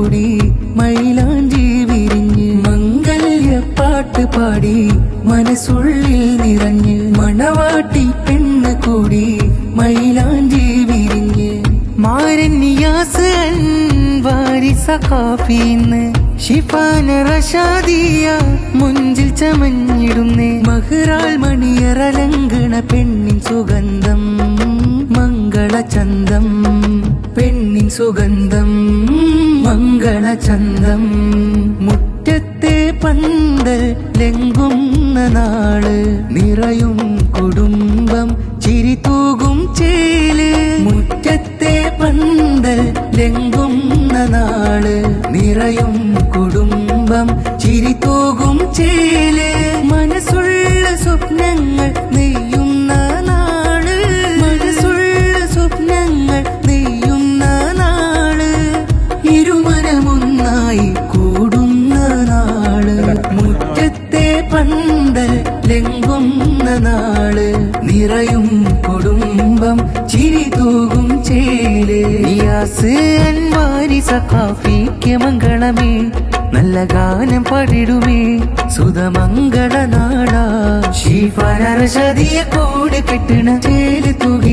കൂടി മൈലാഞ്ചി വിരിഞ്ഞ് മംഗല്യപ്പാട്ട് പാടി മനസ്സുള്ളിൽ നിറഞ്ഞ് മണവാട്ടി പെണ്ണ് കൂടി മൈലാഞ്ചി വിരിഞ്ഞ് മാരൻ നിയാസ് അൻവാരി സഖാഫീന്ന് ഷിഫാന റഷാദിയ മുഞ്ചിൽ ചമഞ്ഞിടുന്നേ മഹ്റാൽ മണിയറലങ്കണ പെണ്ണിൻ സുഗന്ധം മംഗളചന്തം പെണ്ണിൻ സുഗന്ധം മംഗളചന്തം മുറ്റത്തെ പന്തൽ ലെങ്കുന്ന നാള് നിറയും കുടുംബം ചിരി തൂകും ചേല് മുറ്റത്തെ പന്തൽ ലെങ്കുന്ന നാള് നിറയും കുടുംബം ചിരി തൂകും ചേല് മനസ്സുള്ള സ്വപ്നങ്ങൾ നെയ്യുന്ന നാള് മനസ്സുള്ള സ്വപ്നങ്ങൾ നെയ്യുന്ന നാള് ഇരുമനമൊന്നായി കൂടുന്ന നാള് മുറ്റത്തെ പന്തൽ ലെങ്കുന്ന നാള് നിറയും കുടുംബം ചിരി തൂകും ചേല് നിയാസ് അൻവാരി സഖാഫിക്ക് മംഗളമേ നല്ല ഗാനം പാടിടുമേ സുധമംഗള നാള ഷിഫാന റഷാദിയ കൂടെ കെട്ടണ ചേല് തൂകി